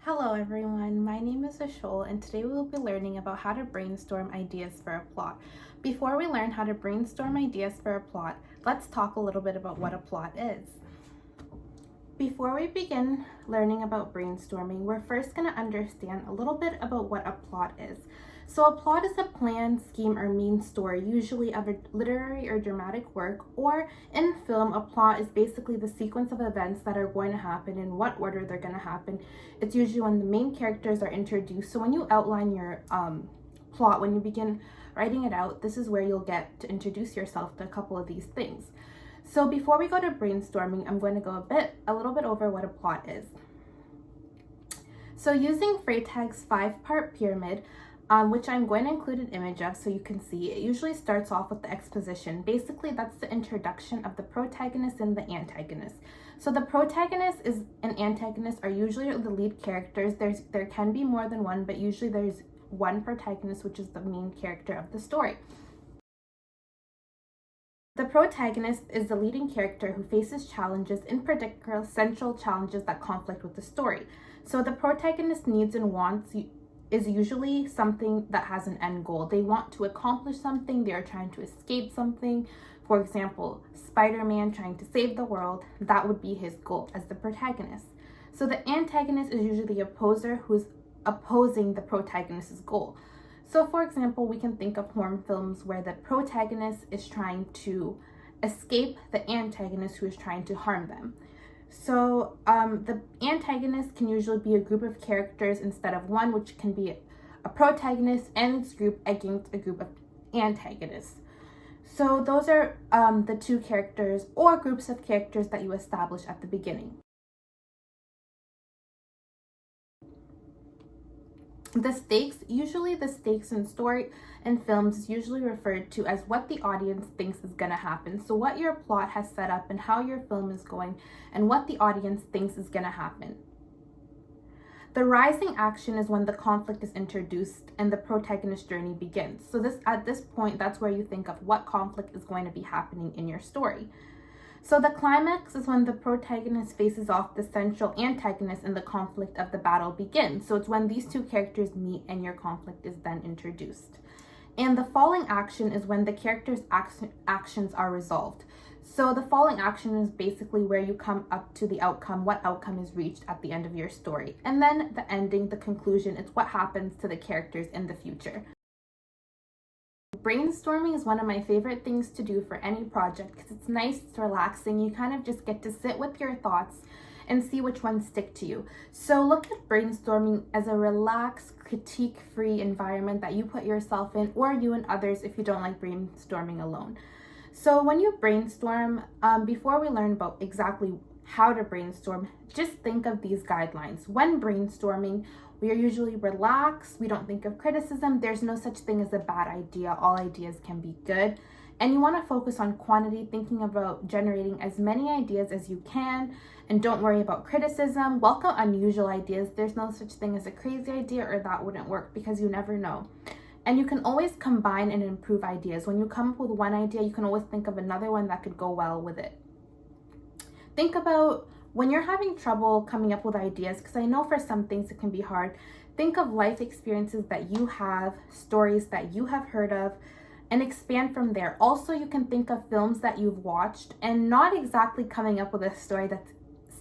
Hello everyone, my name is Achol and today we will be learning about how to brainstorm ideas for a plot. Before we learn how to brainstorm ideas for a plot, let's talk a little bit about what a plot is. Before we begin learning about brainstorming, we're first going to understand a little bit about what a plot is. So a plot is a plan, scheme, or main story, usually of a literary or dramatic work, or in film, a plot is basically the sequence of events that are going to happen in what order they're going to happen. It's usually when the main characters are introduced. So when you outline your plot, when you begin writing it out, this is where you'll get to introduce yourself to a couple of these things. So before we go to brainstorming, I'm going to go a little bit over what a plot is. So using Freytag's 5-part pyramid, which I'm going to include an image of so you can see, it usually starts off with the exposition. Basically, that's the introduction of the protagonist and the antagonist. So the protagonist and antagonist are usually the lead characters. There can be more than one, but usually there's one protagonist, which is the main character of the story. The protagonist is the leading character who faces challenges, in particular central challenges that conflict with the story. So the protagonist's needs and wants is usually something that has an end goal. They want to accomplish something, they are trying to escape something. For example, Spider-Man trying to save the world, that would be his goal as the protagonist. So the antagonist is usually the opposer who's opposing the protagonist's goal. So for example, we can think of horror films where the protagonist is trying to escape the antagonist who is trying to harm them. So the antagonist can usually be a group of characters instead of one, which can be a protagonist and its group against a group of antagonists. So those are the two characters or groups of characters that you establish at the beginning. The stakes in story and films is usually referred to as what the audience thinks is going to happen. So what your plot has set up and how your film is going and what the audience thinks is going to happen. The rising action is when the conflict is introduced and the protagonist's journey begins. So at this point, that's where you think of what conflict is going to be happening in your story. So the climax is when the protagonist faces off the central antagonist and the conflict of the battle begins. So it's when these two characters meet and your conflict is then introduced. And the falling action is when the characters' actions are resolved. So the falling action is basically where you come up to the outcome, what outcome is reached at the end of your story. And then the ending, the conclusion, it's what happens to the characters in the future. Brainstorming is one of my favorite things to do for any project because it's nice, it's relaxing. You kind of just get to sit with your thoughts and see which ones stick to you. So look at brainstorming as a relaxed, critique-free environment that you put yourself in, or you and others if you don't like brainstorming alone. So when you brainstorm, before we learn about exactly how to brainstorm, just think of these guidelines. When brainstorming, we are usually relaxed. We don't think of criticism. There's no such thing as a bad idea. All ideas can be good. And you want to focus on quantity, thinking about generating as many ideas as you can. And don't worry about criticism. Welcome unusual ideas. There's no such thing as a crazy idea or that wouldn't work because you never know. And you can always combine and improve ideas. When you come up with one idea, you can always think of another one that could go well with it. Think about when you're having trouble coming up with ideas, because I know for some things it can be hard. Think of life experiences that you have, stories that you have heard of, and expand from there. Also, you can think of films that you've watched and not exactly coming up with a story that's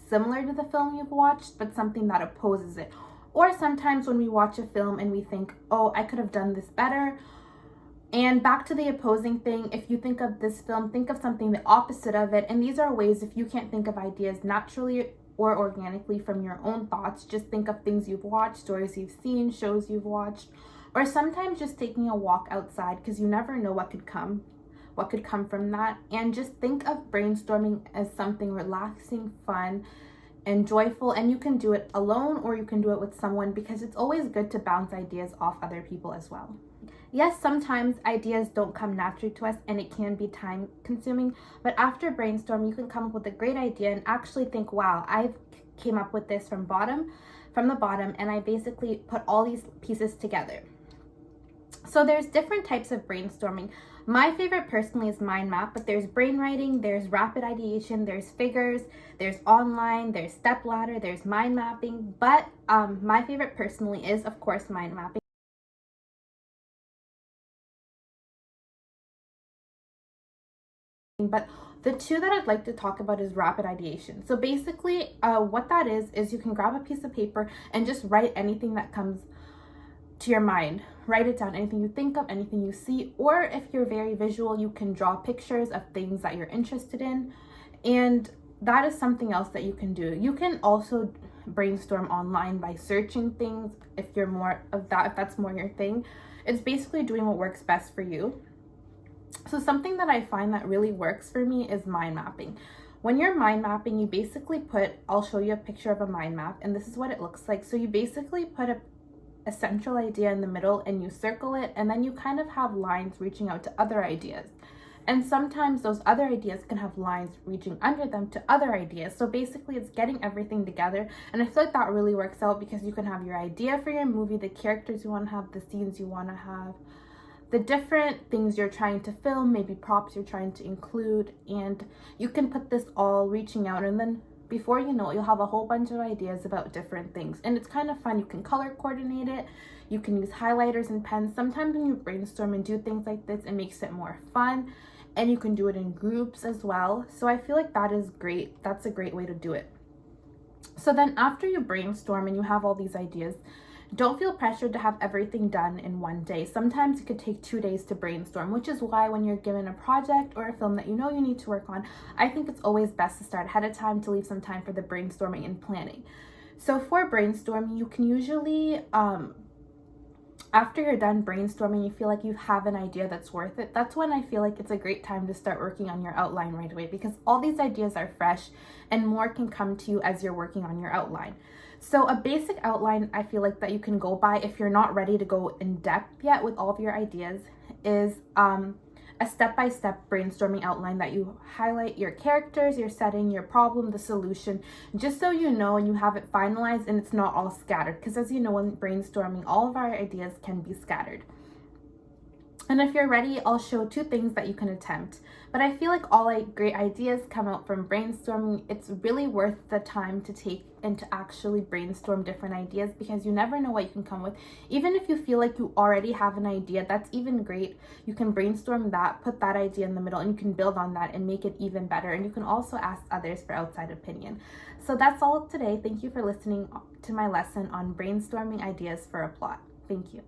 similar to the film you've watched, but something that opposes it. Or sometimes when we watch a film and we think, oh, I could have done this better. And back to the opposing thing, if you think of this film, think of something the opposite of it. And these are ways, if you can't think of ideas naturally or organically from your own thoughts, just think of things you've watched, stories you've seen, shows you've watched, or sometimes just taking a walk outside because you never know what could come from that. And just think of brainstorming as something relaxing, fun, and joyful. And you can do it alone or you can do it with someone because it's always good to bounce ideas off other people as well. Yes, sometimes ideas don't come naturally to us and it can be time consuming, but after brainstorm, you can come up with a great idea and actually think, wow, I've came up with this from the bottom, and I basically put all these pieces together. So there's different types of brainstorming. My favorite personally is mind map, but there's brainwriting, there's rapid ideation, there's figures, there's online, there's step ladder, there's mind mapping. But my favorite personally is, of course, mind mapping. But the two that I'd like to talk about is rapid ideation. So basically, what that is you can grab a piece of paper and just write anything that comes to your mind. Write it down, anything you think of, anything you see, or if you're very visual, you can draw pictures of things that you're interested in. And that is something else that you can do. You can also brainstorm online by searching things if you're more of that, if that's more your thing. It's basically doing what works best for you. So something that I find that really works for me is mind mapping. When you're mind mapping, you basically I'll show you a picture of a mind map, and this is what it looks like. So you basically put a central idea in the middle and you circle it, and then you kind of have lines reaching out to other ideas. And sometimes those other ideas can have lines reaching under them to other ideas. So basically it's getting everything together. And I feel like that really works out because you can have your idea for your movie, the characters you want to have, the scenes you want to have, the different things you're trying to film, maybe props you're trying to include, and you can put this all reaching out, and then before you know it, you'll have a whole bunch of ideas about different things. And it's kind of fun. You can color coordinate it. You can use highlighters and pens. Sometimes when you brainstorm and do things like this, it makes it more fun. And you can do it in groups as well. So I feel like that is great. That's a great way to do it. So then after you brainstorm and you have all these ideas, don't feel pressured to have everything done in one day. Sometimes it could take 2 days to brainstorm, which is why when you're given a project or a film that you know you need to work on, I think it's always best to start ahead of time to leave some time for the brainstorming and planning. So for brainstorming, you can usually, after you're done brainstorming, you feel like you have an idea that's worth it. That's when I feel like it's a great time to start working on your outline right away, because all these ideas are fresh and more can come to you as you're working on your outline. So a basic outline I feel like that you can go by if you're not ready to go in depth yet with all of your ideas is a step-by-step brainstorming outline that you highlight your characters, your setting, your problem, the solution, just so you know and you have it finalized and it's not all scattered. Because as you know, when brainstorming, all of our ideas can be scattered. And if you're ready, I'll show 2 things that you can attempt. But I feel like all great ideas come out from brainstorming. It's really worth the time to take and to actually brainstorm different ideas, because you never know what you can come with. Even if you feel like you already have an idea, that's even great. You can brainstorm that, put that idea in the middle, and you can build on that and make it even better. And you can also ask others for outside opinion. So that's all today. Thank you for listening to my lesson on brainstorming ideas for a plot. Thank you.